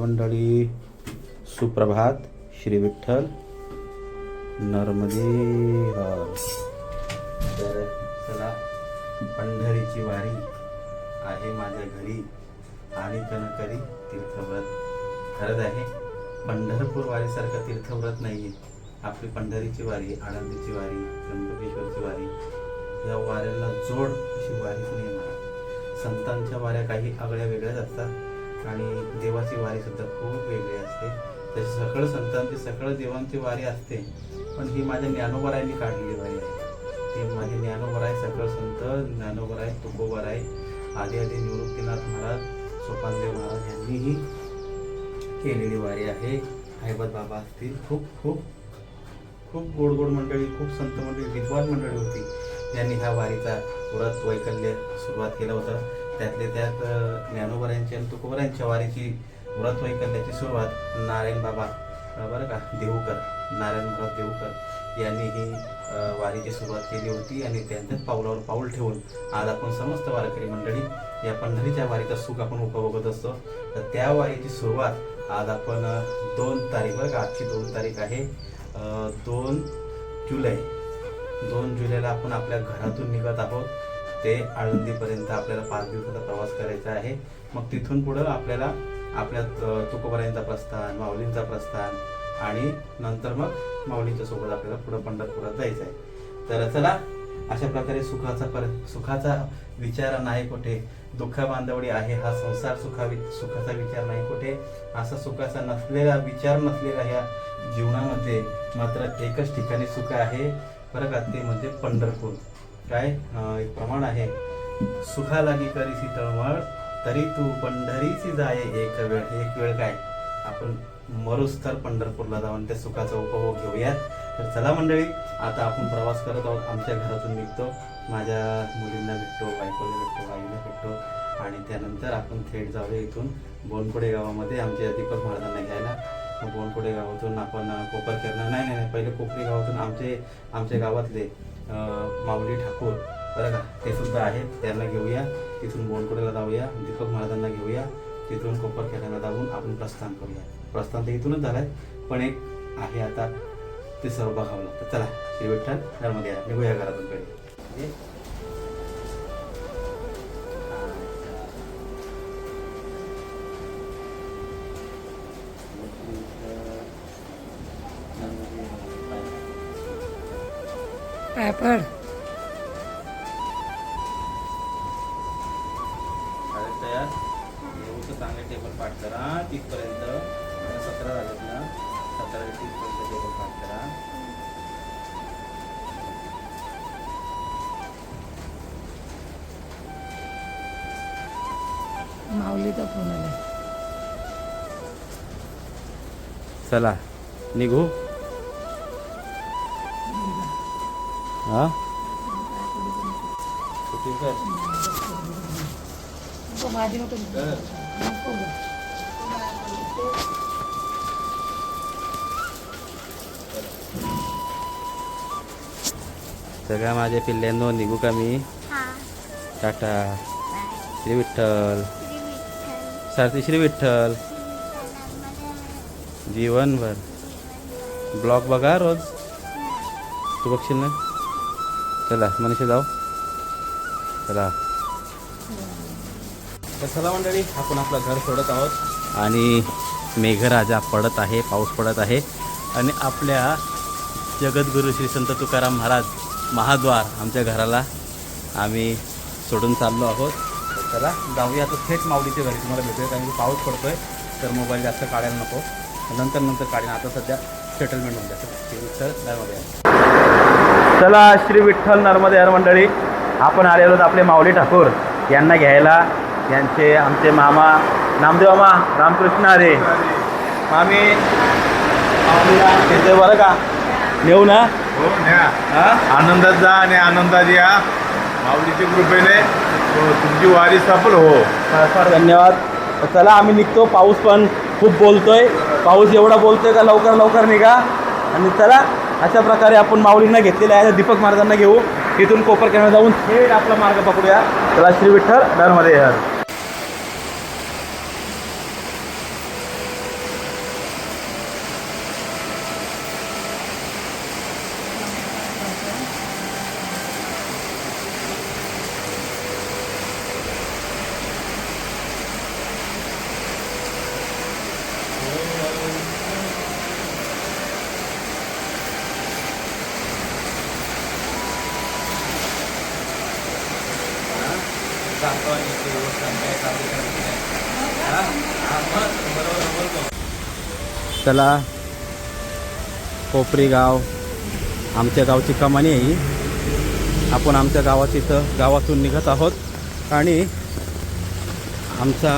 मंडळी, सुप्रभात. श्री विठ्ठल नर्मदे हर. तर चला, पंढरीची वारी आहे माझ्या घरी आणि करी तीर्थव्रत. खरंच आहे, पंढरपूर वारीसारखं तीर्थव्रत नाही आहे आपली पंढरीची वारी, आळंदीची वारी, त्र्यंबकेश्वरची वारी. या वाऱ्याला जोड अशी वारीच नाही मला. संतांच्या वाऱ्या काही आगळ्या वेगळ्याच असतात आणि देवाची वारी सुद्धा खूप वेगळी असते. तशी सकळ संतांची, सकळ देवांची वारी असते, पण ही माझ्या ज्ञानोबरायांनी काढलेली वारी आहे. ती माझी ज्ञानोबराय, सकळ संत ज्ञानोबराय, तुकोबराय, आदी आदी निवृत्तीनाथ महाराज, सोपानदेव महाराज यांनीही केलेली वारी आहे. हैबत बाबा असतील, खूप खूप खूप गोड गोड मंडळी, खूप संत मंडळी, विद्वान मंडळी होती त्यांनी ह्या वारीचा व्रत वैकल्य सुरुवात केलं होतं. त्यातले त्यात ज्ञानोबरायांची आणि तुकोबरायांच्या वारीची व्रत वैकल्याची सुरुवात नारायण बाबा बरं का देऊकर, नारायण महाराज देऊकर यांनी ही वारीची सुरुवात केली होती. आणि त्यांच्याच पावलावर पाऊल ठेवून आज आपण समस्त वारकरी मंडळी या पंढरीच्या वारीचं सुख आपण उपभोगत असतो. तर त्या वारीची सुरुवात आज आपण 2 तारीख बरं का, आजची 2 तारीख आहे 2 जुलै. 2 जुलैला आपण आपल्या घरातून निघत आहोत. ते आळंदीपर्यंत आपल्याला 5 दिवसाचा प्रवास करायचा आहे. मग तिथून पुढं आपल्याला आपल्या तुकोबरायांचा प्रस्थान, माऊलींचा प्रस्थान आणि नंतर मग माऊलींच्या सोबत आपल्याला पुढं पंढरपुरात जायचं आहे. तर चला, अशा प्रकारे सुखाचा विचार नाही कुठे, दुःख बांधवडी आहे हा संसार, सुखाचा विचार नाही कुठे, असा सुखाचा विचार नसलेला ह्या जीवनामध्ये मात्र एकच ठिकाणी सुख आहे बरं का, ते म्हणजे पंढरपूर. काय एक प्रमाण आहे, सुखा लागी करीसी तळमळ, तरी तू पंढरीची जाय एक वेळ. काय आपण मरुस तर पंढरपूरला जाऊन त्या सुखाचा उपभोग घेऊयात. तर चला मंडळी, आता आपण प्रवास करत आहोत. आमच्या घरातून निघतो, माझ्या मुलींना भेटतो, बायकोला भेटतो, आईला भेटतो आणि त्यानंतर आपण थेट जाऊया इथून बोनकुडे गावामध्ये आमच्या दीपक महाराजांना घ्यायला. बोनकुडे गावातून आपण कोपरखेरणा नाही, पहिले कोपरी गावातून आमच्या गावातले माऊली ठाकूर बरं का, ते सुद्धा आहेत, त्यांना घेऊया. तिथून बोनकुडेला जाऊया, दीपक महाराजांना घेऊया, तिथून कोपरखेरणा जाऊन आपण प्रस्थान करूया. प्रस्थान तर इथूनच झालंय, पण एक आहे आता ते सर्व बघावं लागतं. चला, श्री विठ्ठल नर्मदे हर, निघूया घरातून कडे. पापड तयार येऊचं चांगले टेबल पाठ करा तिथपर्यंत. 17 झालेत ना, 17 तिथपर्यंत टेबल पाठ करा. माऊलीचा फोन आला. चला निघू. हा माझी नको. सगळ्या माझ्या पिल्ल्यांनो, निघू का मी? टाटा. श्री विठ्ठल. सारथी श्री विठ्ठल. जीवनभर ब्लॉग बघा रोज. तू बघशील ना. चला मनीषा जाऊ. चला. तर चला मंडळी, आपण आपलं घर सोडत आहोत आणि मेघराजा पडत आहे, पाऊस पडत आहे आणि आपल्या जगद्गुरू श्री संत तुकाराम महाराज महाद्वार आमच्या घराला आम्ही सोडून चाललो आहोत. तर चला जाऊया आता थेट माऊलीच्या घरी. तुम्हाला भेटूया, कारण की पाऊस पडतोय तर मोबाईल जास्त काढायला नको, नंतर काढेन. आता सध्या सेटलमेंट होऊन जातं. श्री विठ्ठल नर्मदे हर. चला, श्री विठ्ठल नर्मदे हर मंडळी, आपण आलेलो आहोत आपले माऊली ठाकूर यांना घ्यायला. आमचे मामा नामदेव मामा रामकृष्ण हरे. आम्ही माऊलीला घेतोय बरं का, नेऊ ना. हो न्या. आनंदात जा आणि आनंदात या. माऊलीच्या कृपेने तुमची वारी सफल हो. फार धन्यवाद. चला आम्ही निघतो. पाऊस पण खूप बोलतोय, पाऊस एवढा बोलतोय का लवकर निघा. आणि चला, अशा प्रकारे आपण माऊलींना घेतलेलं आहे. दीपक महाराजांना घेऊ, तिथून कोपरखेरणा जाऊन थेट आपला मार्ग पकडूया. चला, श्री विठ्ठल नर्मदे हर. सांगतो आणि ते गोष्ट काय चालू करायची नाही. हा? हा, मग बरोबर बोलतो. चला, कोपरी गाव आमच्या गावची कमानी आहे ही. आपण आमच्या गावातून निघत आहोत आणि आमचा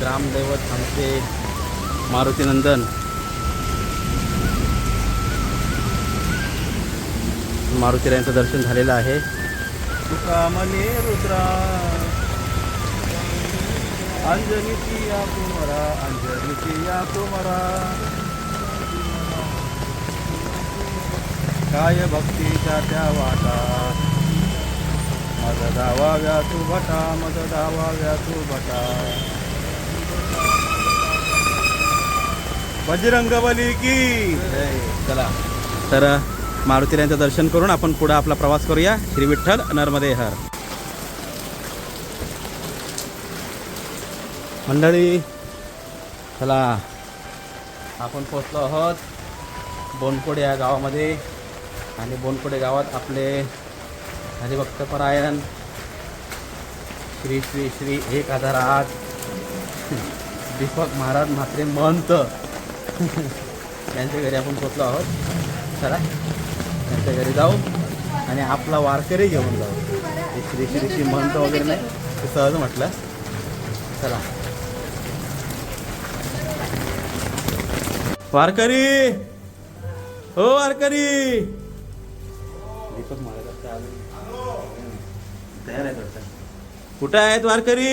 ग्रामदैवत आमचे मारुतीनंदन मारुतीरायांचं दर्शन झालेलं आहे. तुका मने रुद्रा अंजनीची या कुमारा अंजनीची या कुमारा काय भक्तीच्या त्या वाटा मद धावाव्या तू भटा मद धावाव्या तू भटा बजरंगबली की जय. चला तर मारुतीरायांचं दर्शन करून आपण पुढे आपला प्रवास करूया. श्री विठ्ठल नर्मदे हर. मंडळी चला आपण पोचलो आहोत बोनकोडे या गावामध्ये. आणि बोनकोडे गावात आपले हरिभक्तपरायण श्री श्री श्री 1008 दीपक महाराज म्हात्रे महंत यांच्या घरी आपण पोचलो आहोत. चला त्यांच्या घरी जाऊ आणि आपला वारकरी घेऊन जाऊ. हे श्री श्री श्री महंत वगैरे नाही, ते सहज म्हटलं. चला वारकरी, हो वारकरी. दीपक महाराज तयार आहेत वाटतं. कुठं आहेत वारकरी?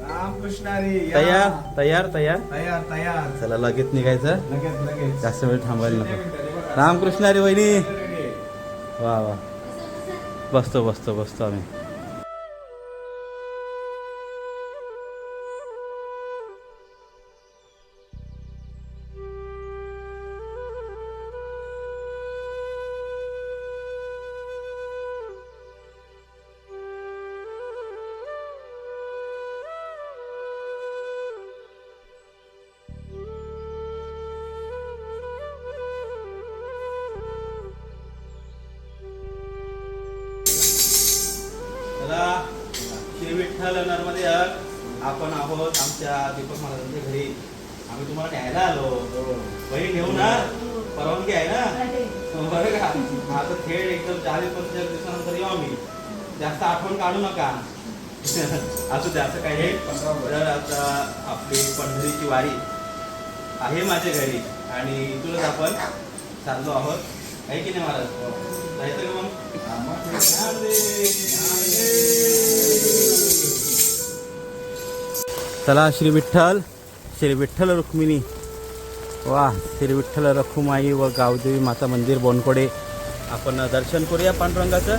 रामकृष्णारी तयार तयार तयार तयार तयार. चला लगेच निघायचं, लगेच लगेच. जास्त वेळ थांबायला नको. रामकृष्णारी वहिनी. वा वा, बसतो बसतो बसतो आम्ही. श्री विठ्ठल नर्मदे हर. आपण आहोत आमच्या दीपक महाराजांच्या घरी. आम्ही तुम्हाला न्यायला आलो. बहीण घेऊ ना, परवानगी आहे ना? बरं का? आता थेट एकदम 40-45 दिवसानंतर येऊ आम्ही. जास्त आठवण काढू नका. असू द्या, असं काही नाही. तर आता आपली पंढरीची वारी आहे माझ्या घरी आणि इथूनच आपण चाललो आहोत. आहे की नाही महाराज? जायचं का मग? चला श्री विठ्ठल रुक्मिणी वा श्री विठ्ठल रखुमाई व गावदेवी माता मंदिर बोनकोडे आपण दर्शन करूया पांडुरंगाचं.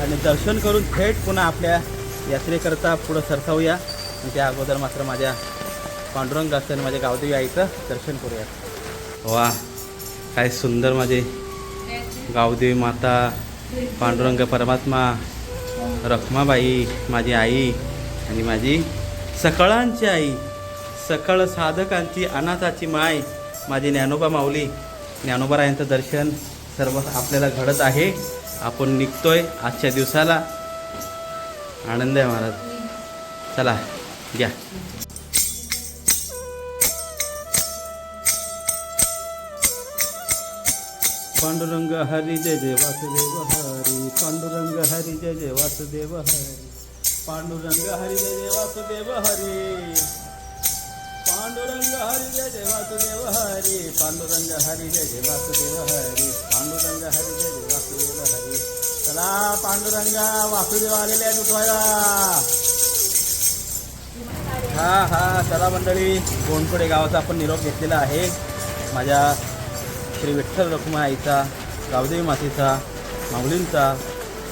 आणि दर्शन करून थेट पुन्हा आपल्या यात्रेकरता पुढं सरसावूया. त्या अगोदर मात्र माझ्या पांडुरंग असतं आणि माझ्या गावदेवी आईचं दर्शन करूया. वा काय सुंदर माझे गावदेवी माता, पांडुरंग परमात्मा, रखमाबाई माझी आई आणि माझी सकळांची आई, सकळ साधकांची अनाथाची माय माझी ज्ञानोबा माऊली. ज्ञानोबारायांचं दर्शन सर्व आपल्याला घडत आहे. आपण निघतोय आजच्या दिवसाला. आनंद आहे महाराज. चला घ्या. पांडुरंग हरी जय जय वासुदेव हरी. पांडुरंग हरी जय जय वासुदेव हरी. पांडुरंग हरी जय जय वासुदेव हरी. पांडुरंग हरी जय जय वासुदेव हरी. पांडुरंग हरी जय जय वासुदेव हरी. पांडुरंग हरी जय जय वासुदेव हरी. चला पांडुरंगा वासुदेव आलेले आहेत उठवायला. हा चला मंडळी, बोनकोडे गावाचा आपण निरोप घेतलेला आहे. माझ्या श्री विठ्ठल रखुमाई आईचा, गावदेवी मातेचा, माऊलींचा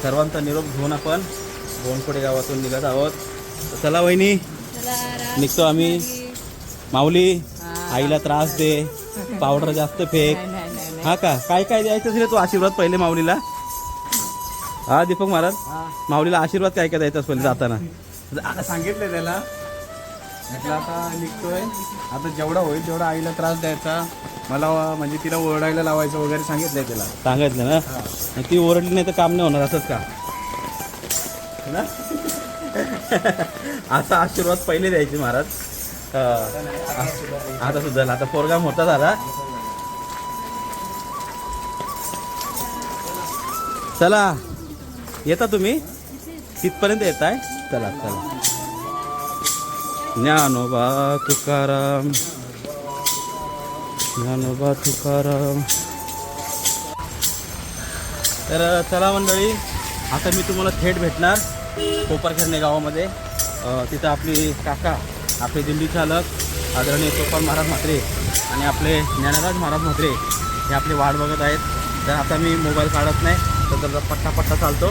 सर्वांचा निरोप घेऊन आपण बोनकोडे गावातून निघत आहोत. चला वहिनी, निघतो आम्ही. माऊली आईला त्रास दे, पावडर जास्त फेक. हा का? काय काय द्यायचं असेल तू आशीर्वाद पहिले माऊलीला. हा दीपक महाराज, माऊलीला आशीर्वाद काय काय द्यायचा पहिले जाताना? सांगितलं त्याला, म्हटलं आता निघतोय, आता जेवढा होईल तेवढा आईला त्रास द्यायचा, मला म्हणजे तिला ओरडायला लावायचं वगैरे सांगितलंय त्याला. सांगितलं ना? ती ओरडली नाही तर काम नाही होणार, असंच का? असा आशीर्वाद पहिले द्यायचे महाराज. आता सुद्धा आता पोरगा मोठा झाला. चला येता तुम्ही तिथपर्यंत येताय. चला चला. ज्ञानोबा तुकाराम, ज्ञानोबा तुकाराम. तर चला मंडळी, आता मी तुम्हाला थेट भेटणार कोपरखेरणे गावामध्ये. तिथं आपली काका, आपले दिंडी चालक आदरणीय गोपाल महाराज म्हात्रे आणि आपले ज्ञानराज महाराज म्हात्रे हे आपली वाट बघत आहेत. तर आता मी मोबाईल काढत नाही, तर जरा पट्टा चालतो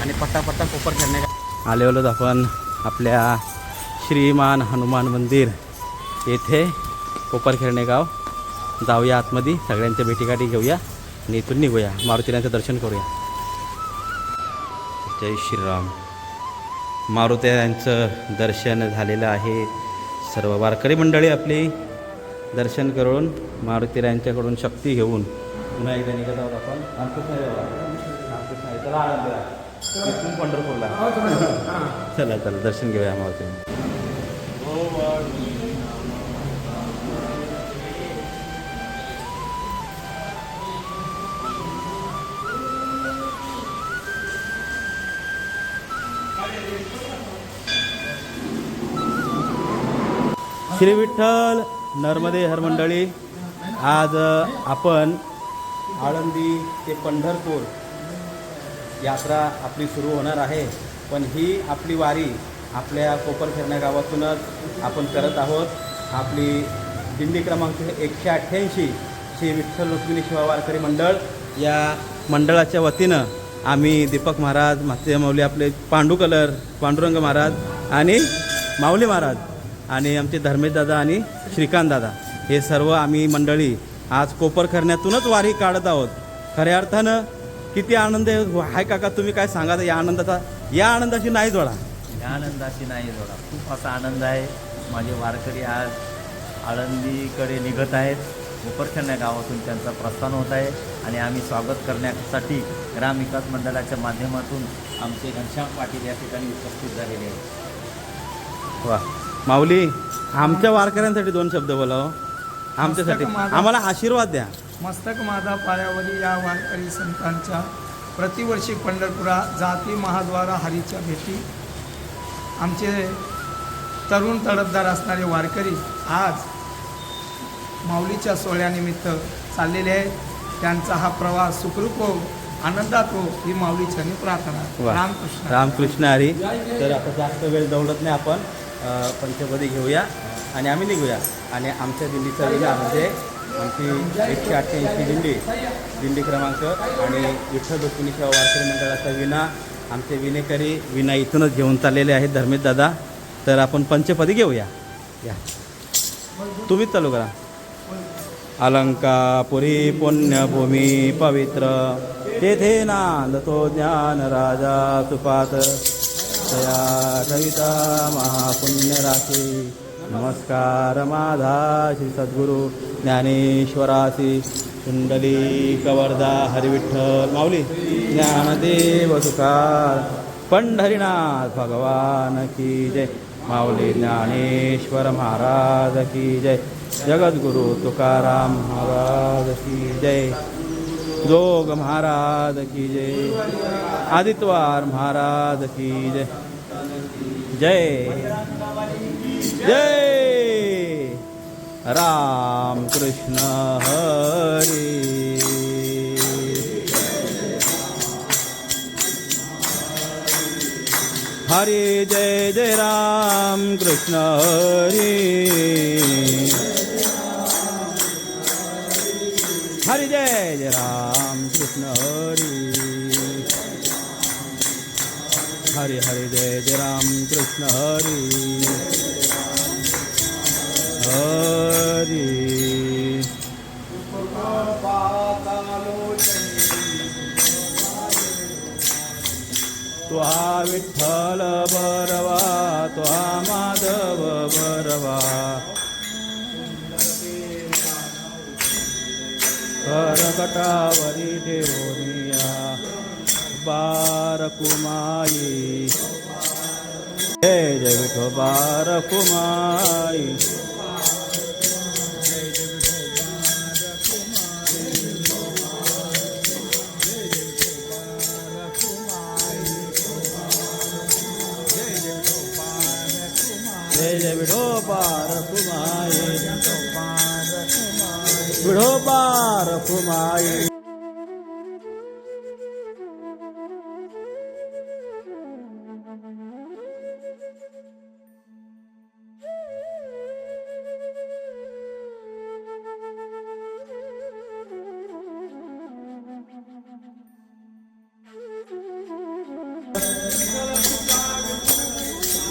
आणि पट्टा कोपरखेरणे आलेलोच आपण आपल्या श्रीमान हनुमान मंदिर येथे कोपरखेरणे गाव. जाऊया आतमध्ये, सगळ्यांच्या भेटीगाठी घेऊया आणि इथून निघूया, मारुतीरायांचं दर्शन करूया. जय श्रीराम. मारुतीरायांचं दर्शन झालेलं आहे. सर्व वारकरी मंडळी आपली दर्शन करून मारुतीरायांच्याकडून शक्ती घेऊन पुन्हा एकदा निघत आहोत आपण. रामकृष्ण चला आनंदला इथून पंढरपूरला. चला चला दर्शन घेऊया मारुती. श्री विठ्ठल नर्मदे हर मंडळी. आज आपण आळंदी ते पंढरपूर यात्रा आपली सुरू होणार आहे. पण ही आपली वारी आपल्या कोपरखेरणे गावातूनच आपण करत आहोत. आपली दिंडी क्रमांक 188 श्री विठ्ठल रुक्मिणी सेवा वारकरी मंडळ या मंडळाच्या वतीनं आम्ही दीपक महाराज, म्हात्रे माऊली, आपले पांडुरंग महाराज आणि माऊली महाराज आणि आमचे धर्मेश दादा आणि श्रीकांत दादा हे सर्व आम्ही मंडळी आज कोपरखेरण्यातूनच वारी काढत आहोत. खऱ्या अर्थानं किती आनंद आहे काका, तुम्ही काय सांगा या आनंदाचा? या आनंदाची नाही जोडा. या आनंदाची नाही जोडा. खूप असा आनंद आहे. माझे वारकरी आज आळंदीकडे निघत आहेत. कोपरखेरणे गावातून त्यांचं प्रस्थान होत आहे आणि आम्ही स्वागत करण्यासाठी ग्रामविकास मंडळाच्या माध्यमातून आमचे घनश्याम पाटील या ठिकाणी उपस्थित झालेले आहेत. वा माऊली, आमच्या वारकऱ्यांसाठी 2 शब्द बोलाव. आमच्यासाठी आम्हाला आशीर्वाद द्या. मस्तक माझा पायावरी या वारकरी संतांच्या प्रतिवर्षी पंढरपुरा जाती महाद्वारा हरीच्या भेटी. आमचे तरुण तडफदार असणारे वारकरी आज माऊलीच्या सोहळ्यानिमित्त चाललेले आहेत. त्यांचा हा प्रवास सुखरूप हो, आनंदात हो, ही माऊलीची प्रार्थना. रामकृष्ण रामकृष्ण हरी. तर आता जास्त वेळ दौडत नाही, आपण पंचपदी घेऊया आणि आम्ही निघूया. आणि आमच्या दिंडीचा विना म्हणजे आमची 188 दिंडी क्रमांक आणि विठ्ठल रुक्मिणी सेवा वारकरी मंडळाचा विना, आमचे विनेकरी विना इथूनच घेऊन चाललेले आहेत धर्मेश दादा. तर आपण पंचपदी घेऊया. या तुम्हीच चालू करा. अलंकापुरी पुण्यभूमी पवित्र, तेथे नांदतो ज्ञान राजा सुपात. तया कविता महापुण्य राशी, नमस्कार माझा श्री सद्गुरू ज्ञानेश्वरासी. कुंडली कवरदा हरिविठ्ठल माऊली, ज्ञानदेव तुकार पंढरीनाथ भगवान की जय. माऊली ज्ञानेश्वर महाराज की जय. जगद्गुरु तुकाराम महाराज की जय. जोग महाराज की जय. आदित्यवार महाराज की जय. जय जय राम कृष्ण हरी. हरी जय जय राम कृष्ण हरी. हरी जय जय राम कृष्ण हरी. हरी हरी जय जय राम कृष्ण हरी. हरी तुहा विठ्ठल बरवा, तुहा माधव बरवा. करकटावरी ठेवूनिया बारकुमाई. जय जय विठोबा रखुमाई. जय जय विठोबा रखुमाई. विठोबा रखुमाई.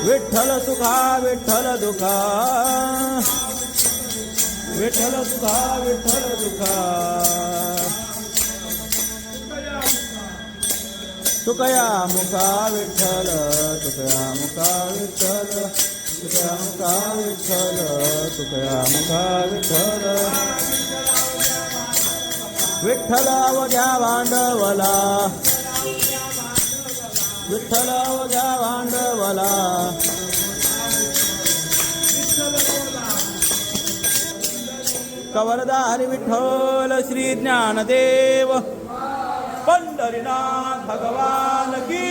विठ्ठल सुखा विठ्ठल दुखा. विठ्ठल सुखा विठ्ठल दुखा. तुकया मुखा विठ्ठल. तुकया मुखा विठ्ठल. तुकया मुखा विठ्ठल. तुकया मुखा विठ्ठल. विठ्ठल अवघ्या भांडवला. विठ्ठल अवघ्या भांडवला. कवरदारी विठ्ठल श्री ज्ञानदेव पंढरीनाथ भगवान की.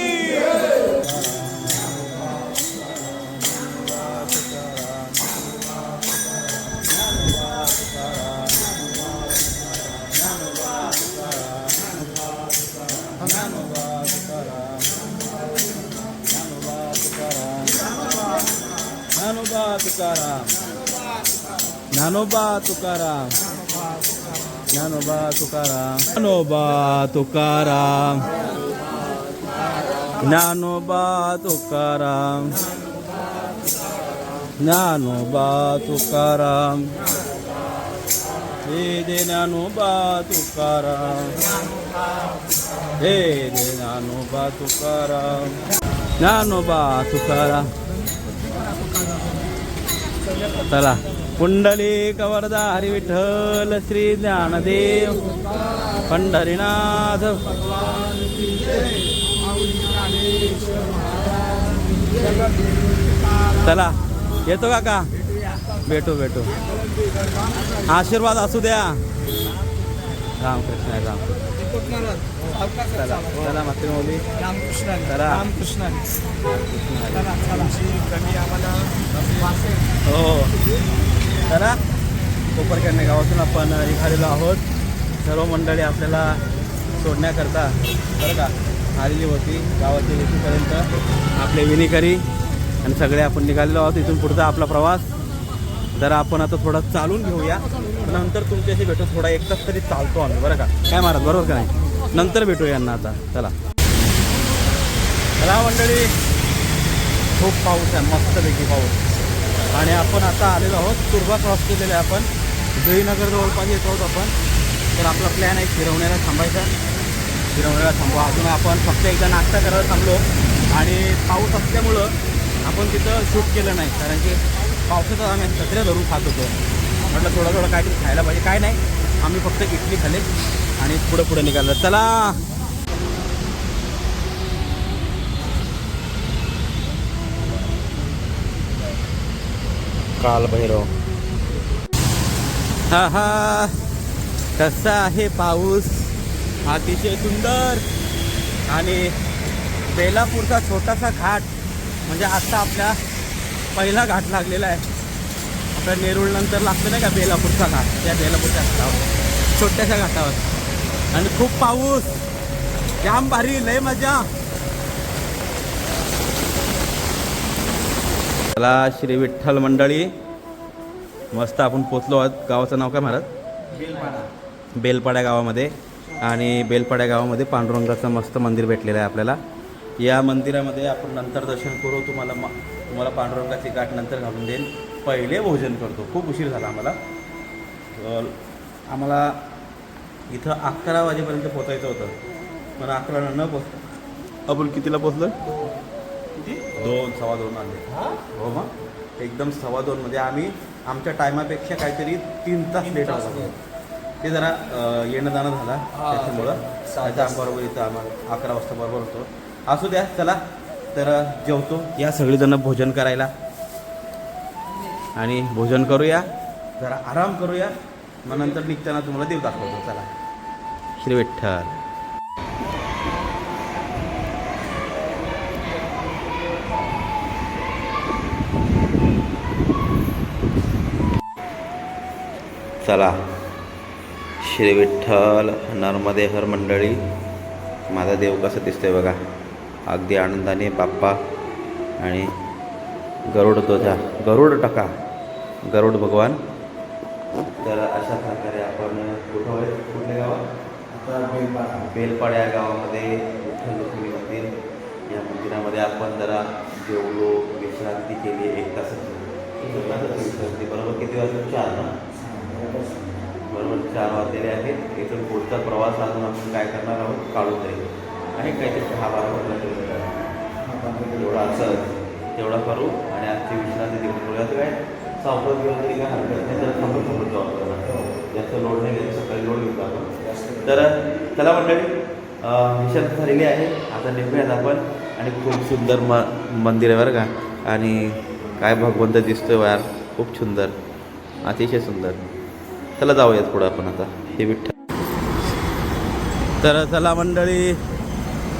ज्ञानोबा तुकाराम. ज्ञानोबा तुकाराम. ज्ञानोबा तुकाराम. ज्ञानोबा तुकाराम. ज्ञानोबा तुकाराम. ज्ञानोबा तुकाराम. हे दे ज्ञानोबा तुकाराम. हे दे ज्ञानोबा तुकाराम. ज्ञानोबा तुकाराम. चला पुंडलिक वरदा हरी विठ्ठल श्री ज्ञानदेव पंढरीनाथ. चला येतो काका. भेटू भेटू. आशीर्वाद असू द्या. रामकृष्ण राम. चला चला मात्र मौली. चला रामकृष्ण. हो चला. कोपरखेडणे गावातून आपण निघालेलो आहोत. सर्व मंडळी आपल्याला सोडण्याकरता बरं का आलेली होती. गावाच्या वेशीपर्यंत आपले विणेकरी आणि सगळे आपण निघालेलो आहोत. इथून पुढचा आपला प्रवास. जरा आपण आता थोडा चालून घेऊया. नंतर तुमच्याशी भेटू. थोडा एक तास तरी चालतो आम्ही बरं का. काय महाराज बरोबर का नाही. नंतर भेटू यांना आता. चला चला मंडळी. खूप पाऊस आहे. मस्तपैकी पाऊस. आणि आपण आता आलेलो आहोत. तुर्भा क्रॉस केलेले आहे आपण. जयनगर जवळपास येतो आहोत आपण. तर आपला प्लॅन आहे फिरवण्याला थांबायचा. फिरवण्याला थांबवा. अजून आपण फक्त एकदा नाश्ता करायला थांबलो आणि पाऊस असल्यामुळं आपण तिथं शूट केलं नाही. कारण की पावसाचं आम्ही छत्र्या धरून खात होतो. म्हटलं थोडं थोडं काहीतरी खायला पाहिजे. काय नाही आम्ही फक्त इडली खाल्ले आणि पुढे निघालं. चला काल भैरव. हा हा कसा आहे पाऊस. अतिशय सुंदर. आणि बेलापूरचा छोटासा घाट म्हणजे आता आपल्या पहिला घाट लागलेला आहे. आपल्या नेरुळ नंतर लागतं नाही का बेलापूरचा घाट. त्या बेलापूरच्या घाटावर छोट्याशा घाटावर. आणि खूप पाऊस. जाम भारी. लय मजा. चला श्री विठ्ठल मंडळी. मस्त आपण पोचलो आहोत. गावाचं नाव काय महाराज. बेलपाडा गावामध्ये. आणि बेलपाडा गावामध्ये पांडुरंगाचं मस्त मंदिर भेटलेलं आहे आपल्याला. या मंदिरामध्ये आपण नंतर दर्शन करू. तुम्हाला पांडुरंगाची गाठ नंतर घालून देईन. पहिले भोजन करतो. खूप उशीर झाला आम्हाला इथं 11 वाजेपर्यंत पोचायचं होतं. पण 11ला न पोचतो आपण कितीला पोचलो. 2 सव्वा 2 आले. हो मग एकदम 2:15 मध्ये आम्ही आमच्या टायमापेक्षा काहीतरी 3 तास लेट आलो. ते जरा येणं जाणं झाला त्याच्यामुळं. बरोबर इथं आम्हाला 11 वाजता बरोबर होतो. असू द्या. चला तर जेवतो या सगळेजण भोजन करायला आणि भोजन करूया, जरा आराम करूया, मग नंतर निघताना तुम्हाला देव दाखवतो. चला, श्री विठ्ठल. चला, श्री विठ्ठल नर्मदे हर मंडळी. माझा देव कसं दिसतोय बघा, अगदी आनंदाने बाप्पा आणि गरुड ध्वजा, गरुड टका, गरुड भगवान. तर अशा प्रकारे आपण कुठल्या गावात, बेलपाड्या या गावामध्ये विठ्ठल रुक्मिणी मंदिर, या मंदिरामध्ये आपण जरा जेवलो, विश्रांती केली. 1 तासाची विश्रांती. बरोबर किती वाजले? 4 ना? बरोबर 4 वाजलेले आहेत. इथून पुढचा प्रवास अजून आपण काय करणार आहोत, काढून जाईल. आहे काहीतरी 10-12 किलोमीटर एवढा असं तेवढा करू आणि आजची विश्रांती देऊन करूया. काय सावकाश गेलं तरी काय हरकत नाही, तर थांबत जॉब करणार, जास्त लोड नाही घेत, सकाळी लोड घेतो आपण. तर चला मंडळी, विश्रांती झालेली आहे, आता निघूयात आपण. आणि खूप सुंदर मंदिर आहे बरं का, आणि काय भगवंत दिसतोय यार, खूप सुंदर, अतिशय सुंदर. चला जाऊयात पुढं आपण आता, हे विठ्ठल. तर चला मंडळी,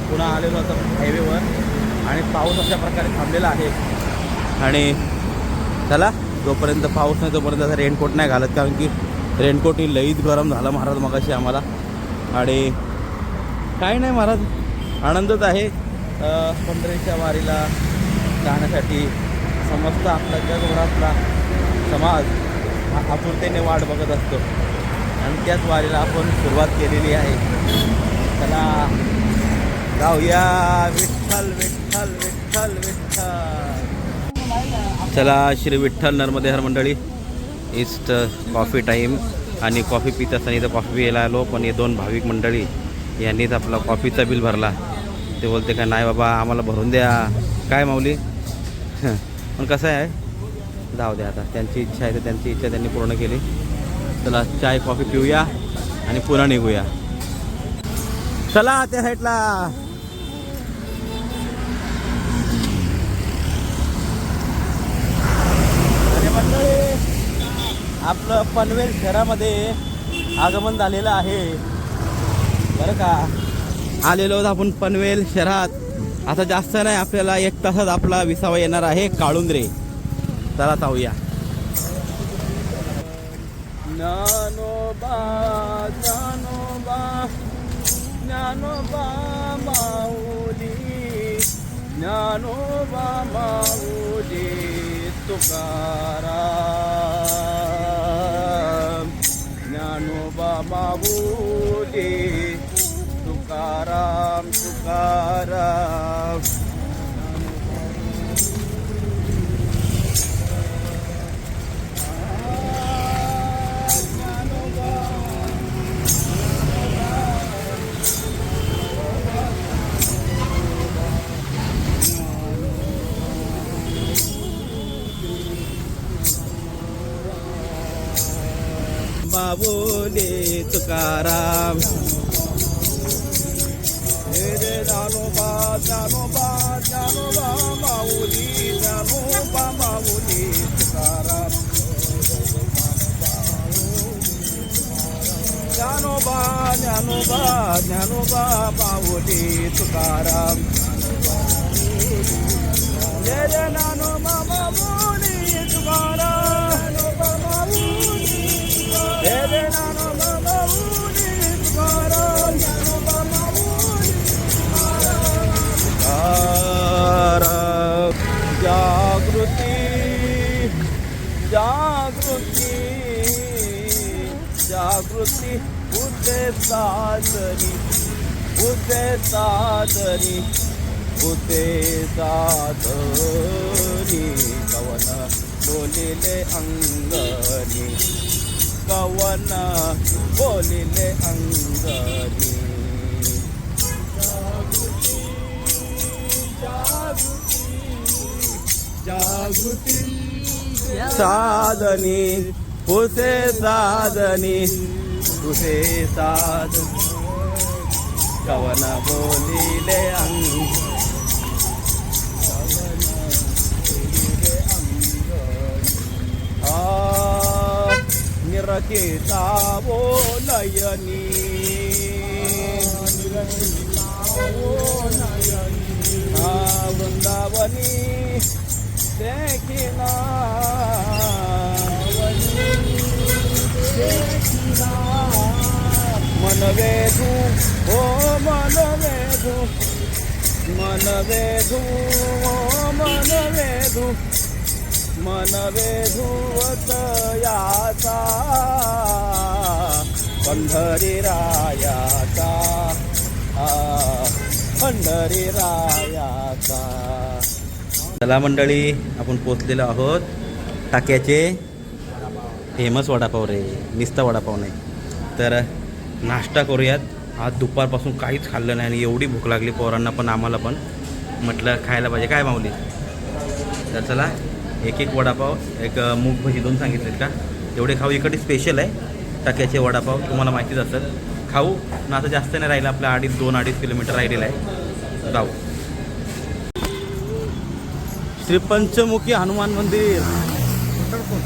पुन्हा आलेलो आता हायवेवर आणि पाऊस अशा प्रकारे थांबलेला आहे. आणि चला, जोपर्यंत पाऊस नाही तोपर्यंत असं रेनकोट नाही घालत, कारण की रेनकोटही लईच गरम झालं महाराज मगाशी आम्हाला. आणि काय नाही महाराज, आनंदच आहे पंढरीच्या वारीला जाण्यासाठी. समस्त आपला जगभरातला समाज आतुरतेने वाट बघत असतो आणि त्याच वारीला आपण सुरुवात केलेली आहे. चला जाऊया, विठ्ठल विठ्ठल विठ्ठल विठ्ठल. चला, श्री विठ्ठल नर्मदे हर मंडळी. इस्ट कॉफी टाईम, आणि कॉफी पित असताना इथं कॉफी प्यायला आलो, पण हे 2 भाविक मंडळी यांनीच आपला कॉफीचा बिल भरला. ते बोलते का नाही बाबा आम्हाला भरून द्या. काय माऊली, पण कसं आहे, जाऊ द्या आता, त्यांची इच्छा आहे तर त्यांची इच्छा त्यांनी पूर्ण केली. चला, चाय कॉफी पिऊया आणि पुन्हा निघूया. चला त्या साईडला. अरे मंडळी, आपलं पनवेल शहरामध्ये आगमन झालेलं आहे बरं का. आलेलो आहोत आपण पनवेल शहरात. आता जास्त नाही, आपल्याला 1 तासात आपला विसावा येणार आहे काळुंद्रे. चला जाऊया. ज्ञानोबा ज्ञानोबा ज्ञानोबा माऊली, ज्ञानोबा माऊली तुकाराम, ज्ञानोबा माऊली तुकाराम तुकाराम. माऊली तुकाराम. ज्ञानोबा ज्ञानोबा ज्ञानोबा माऊली, ज्ञानोबा माऊली तुकाराम, ज्ञानोबा ज्ञानोबा ज्ञानोबा माऊली तुकाराम. जय ज्ञानोबा माऊली तुकाराम, जय ज्ञानोबा माऊली तुकाराम, ज्ञानोबा माऊली तुकाराम. जागृती जागृती जागृती, उदे साधनी, उदे साधनी, उदे साधनी. कवन बोलिले अंगनी, कवन बोलिले अंगनी. जागृती साधनी, उसे साधनी, उसे साधनी. कवन बोलिले अंग, निरखिता वो नयनी वृंदावनी देखिना मन वेधू हो मन वेधू मन वेधू मन वेधू मन वेधूवत याचा पंढरी रायाचा पंढरी रायाचा. चला मंडळी, आपण पोचलेलो आहोत टाक्याचे फेमस वडापाव रे, निस्ता वडापाव नाही. तर नाश्ता करूयात. आज दुपारपासून काहीच खाल्लं नाही आणि एवढी भूक लागली पोरांना पण आम्हाला पण. म्हटलं खायला पाहिजे, काय माऊली. तर चला एक एक वडापाव, एक मूग भजी 2 सांगितलेत का, एवढे खाऊ. इकडे स्पेशल आहे टाक्याचे वडापाव, तुम्हाला माहितीच असेल. खाऊ ना, आता जास्त नाही राहिलं आपल्या 2-2.5 किलोमीटर राहिलेलं आहे. जाऊ. श्री पंचमुखी हनुमान मंदिर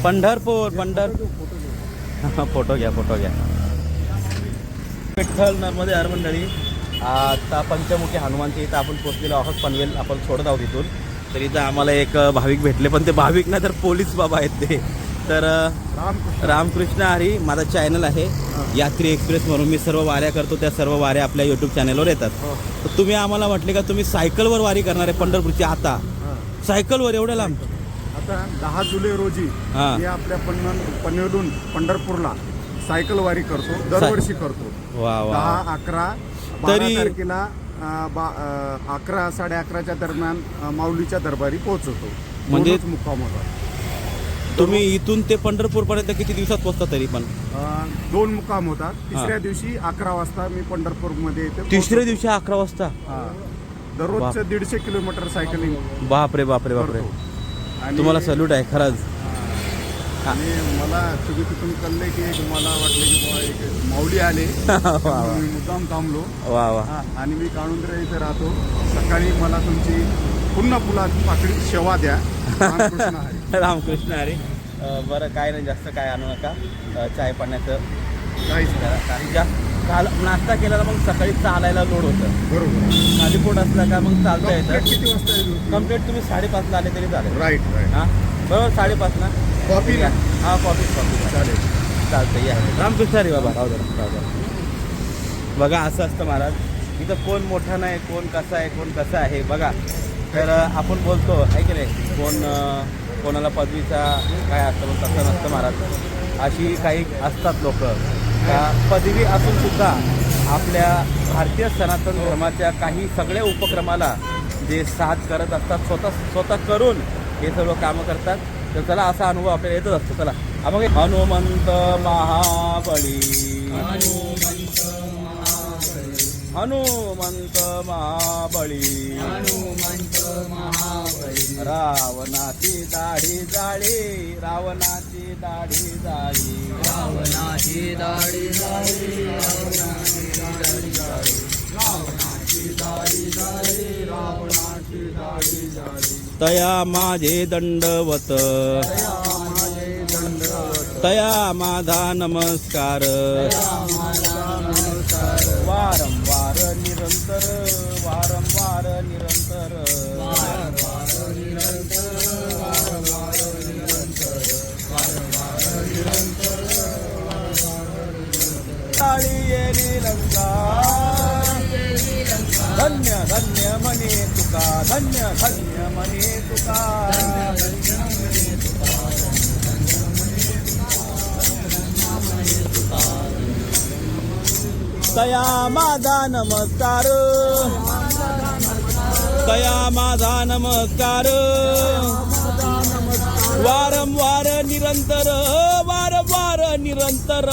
पंढरपूर. फोटो घ्या. विठ्ठल नर्मदे हर मंडळी. आता पंचमुखी हनुमानच्या इथं आपण पोचलेलो आहोत. पनवेल आपण सोडत आहोत इथून. तर इथं आम्हाला एक भाविक भेटले, पण ते भाविक नाही तर पोलीस बाबा आहेत ते. तर रामकृष्ण हरी माझा चॅनल आहे यात्री एक्सप्रेस म्हणून. मी सर्व वाऱ्या करतो, त्या सर्व वाऱ्या आपल्या यूट्यूब चॅनलवर येतात. तर तुम्ही आम्हाला म्हटले का तुम्ही सायकलवर वारी करणार आहे पंढरपूरची. आता सायकलवर एवढ्या लांब. आता 10 जुलै रोजी हां. मी आपल्या पनवेलून पंढरपूरला सायकल वारी करतो, दरवर्षी करतो. वा वा. 10, 11, 12 तरी- तारखेला 11, 11:30च्या दरम्यान माऊलीच्या दरबारी पोहोचवतो. म्हणजे- दोनच मुक्काम होता. तुम्ही इथून ते पंढरपूरपर्यंत किती दिवसात पोहोचता तरी पण? 2 मुक्काम होतात. तिसऱ्या दिवशी 11 वाजता मी पंढरपूरमध्ये येते. तिसऱ्या दिवशी 11 वाजता. दररोजचं 150 किलोमीटर सायकलिंग बापरे. करतो. आणि तुम्हाला सल्यूट आहे खरंच. आणि मला तुम्ही तिथून कळले की मला वाटलं की बाबा एक माऊली आले. मी मुद्दाम थांबलो. वा वा. आणि मी काळुंद्रे इथे राहतो. सकाळी मला तुमची पुन्हा फुलाची पाकळी सेवा द्या. रामकृष्ण हरी. रामकृष्ण हरी. बरं, काय नाही, जास्त काय आणू नका. चाय पाण्याचं काहीच करा. काही जास्त नाश्ता केला ना मग सकाळी चालायला लोड होतं. बरोबर. खाली पोट असलं का मग चालता येतं. किती वाजता येईल? कम्प्लीट तुम्ही 5:30ला आले तरी चालेल. राईट. हां बरोबर, 5:30 ना. कॉफी ना? हां कॉफी चालेल. चालतं. या रामकृष्ण हरी बाबा. राहू द्या. बघा असं असतं महाराज, इथं कोण मोठा नाही, कोण कसा आहे, कोण कसं आहे बघा. तर आपण बोलतो आहे की नाही, कोणाला पदवीचा काय असतं, पण तसं नसतं महाराज. अशी काही असतात लोक का पदवी असून सुद्धा आपल्या भारतीय सनातन धर्माच्या काही सगळ्या उपक्रमाला जे साथ करत असतात, स्वतः करून हे सर्व कामं करतात. तर चला असा अनुभव आपल्याला येतच असतो. चला मग हनुमंत महाबळी, हनुमंत महाबळी, रावणाची दाढी जाळी, रावणाची दाढी जाळी, रावणाची दाढी जाळी, तया माझे दंडवत, तया माझा नमस्कार, वारंवार निरंतर, वारंवार निरंतर, काळी येरी लंका, धन्य धन्य मने तुका, धन्य धन्य मने तुका, तया माझा नमस्कार, तया माझा नमस्कार, वारंवार निरंतर, वारंवार निरंतर,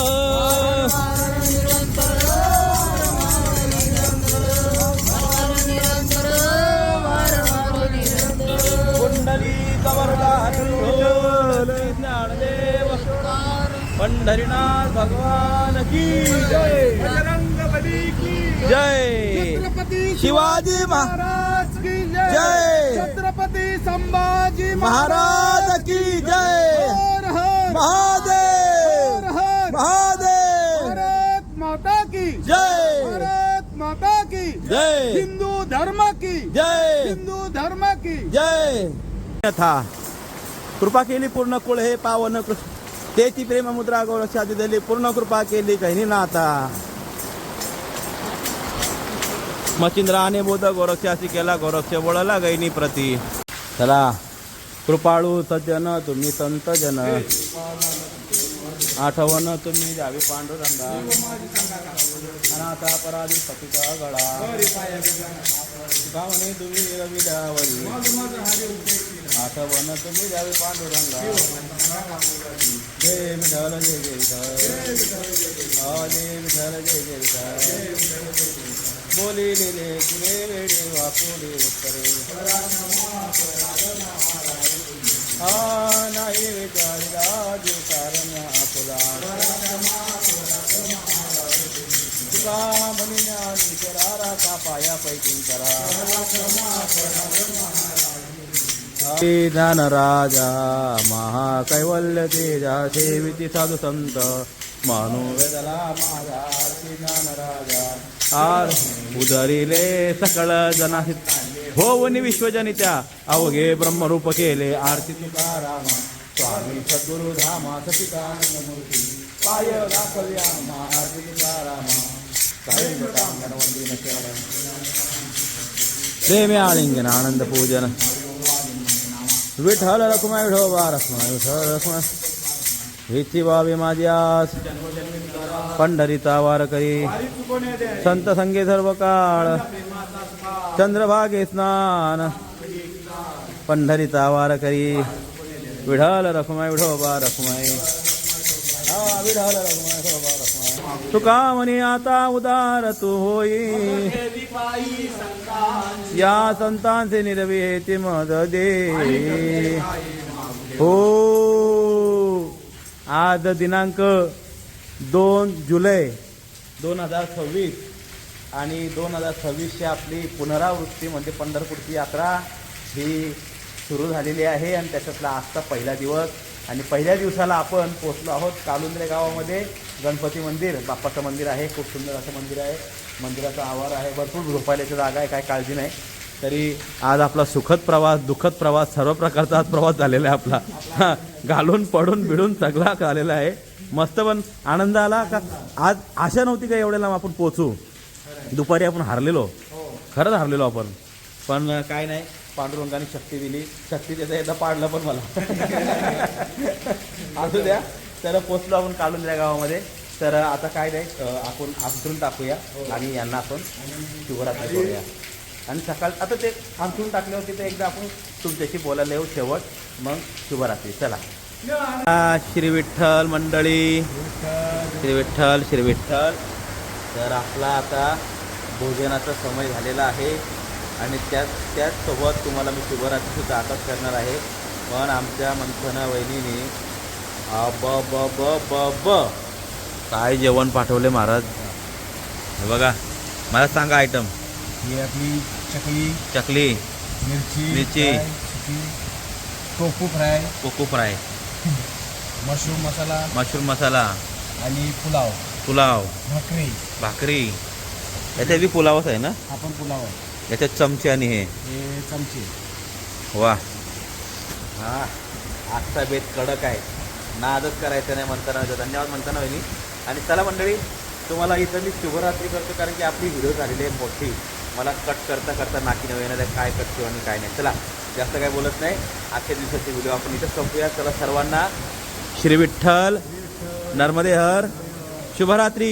कुंडली कवरला ज्ञानदेव पंढरीनाथ भगवान की जय, बजरंगबली की जय, छत्रपती शिवाजी महाराज की जय, छत्रपती संभाजी महाराज की जय, हर हर महादेव, हर जय हिंदू धर्म की जय था कृपा केली पूर्ण कुळ हे पावन तेची प्रेम मुद्रा गोरक्षादी दिली पूर्ण कृपा केली काही नाथा मचिंद्राने बोध गोरक्षासी केला गोरक्ष बोळला गैनी प्रती. चला कृपाळू सज्जन तुम्ही संत जन आठवण तुम्ही द्यावी पांडुरंगा अनाथा पराधी सतीचा गळा गावने तुम्ही विडावरी आठवण तुम्ही द्यावी पांडुरंगा जय विठ्ठल जय जय जय विठ्ठल जय जय बोली लिले तुले वेडे वापुडे उत्तरे नाही विचारिला जे कारण आपुला तुका म्हणी ज्ञानी करारा का पाया पैकी करा ज्ञान राजा महाकैवल्य तेजा सेविती साधू संत मानू वेदला माझा ज्ञान राजा आर उदरिले सकळ जनाहित होवनी विश्वजनित्या अवघे ब्रह्मरूप केले आरती तुकाराम स्वामी सद्गुरु धामा सतिकानंद मूर्ती पाय दाखव्या आरती तुकाराम प्रेमे आलिंगन आनंद पूजन विठ्ठल रखुमाई विठोबा रखुमाई विठ्ठल रखुमाई हिची बाबी माझी आस पंढरीचा वार करी संत संगे सर्व काळ चंद्रभागे स्नान पंढरीचा वार करी विठ्ठल रखुमाई विठोबा रखुमाई विठ्ठल रखुमाई विठोबा रखुमाई तुका म्हणे आता उदार तू होई या संतांचे निर्वेती मद दे हो. आज दिनांक 2 जुलै 2026 आणि 2026ची आपली पुनरावृत्ती म्हणजे पंढरपूरची यात्रा ही सुरू झालेली आहे आणि त्याच्यातला आजचा पहिला दिवस आणि पहिल्या दिवसाला आपण पोचलो आहोत कालुंद्रे गावामध्ये. गणपती मंदिर बाप्पाचं मंदिर आहे, खूप सुंदर असं मंदिर आहे. मंदिराचा आवार आहे, भरपूर झोपायची जागा आहे, काय काळजी नाही. तरी आज आपला सुखद प्रवास दुःखद प्रवास सर्व प्रकारचा आज प्रवास झालेला आहे आपला. घालून पडून बिडून सगळा आलेला आहे. मस्त पण आनंद आला का आज आशा नव्हती का एवढ्या लांब आपण पोचू. दुपारी आपण हारलेलो, खरंच हारलेलो आपण, पण काय नाही पांडुरंगाने शक्ती दिली. शक्ती त्याचं एकदा पाडलं पण मला असू द्या. तर पोचलो आपण कालुंद्रे गावामध्ये. तर आता काय नाही आपण अंथरून टाकूया आणि यांना आपण शिवरात्री करूया आणि सकाळ आता ते अंथरून टाकल्यावरती ते एकदा आपण तुमच्याशी बोलायला येऊ शेवट मग शिवरात्री. चला श्री विठ्ठल मंडळी, श्री विठ्ठल श्री विठ्ठल. तर आपला आता भोजनाचा समय झालेला आहे आणि त्याचसोबत तुम्हाला मी शिवरात्रीसुद्धा आताच करणार आहे. पण आमच्या मंथना वहिनीने ब काय जेवण पाठवले महाराज. हे बघा, मला सांगा आयटम. ही आपली चकली मिरची टोफू फ्राय, कोको फ्राय, मशरूम मसाला आणि पुलाव, भाकरी. याच्यात बी पुलावच आहे ना? आपण पुलाव याच्यात चमचे आणि हे चमचे. वा हा आजचा बेत कडक आहे. नादच करायचं नाही म्हणताना. धन्यवाद म्हणताना वहिनी. आणि चला मंडळी, तुम्हाला इथं मी शुभरात्री करतो कारण की आपली व्हिडिओ झालेली आहे मोठी. मला कट करता करता नाकी नव्हे येणार काय कट आणि काय नाही. चला जास्त काय बोलत नाही. आजच्या दिवसाची व्हिडिओ आपण इथं संपूया. चला सर्वांना श्री विठ्ठल नर्मदे हर, शुभरात्री.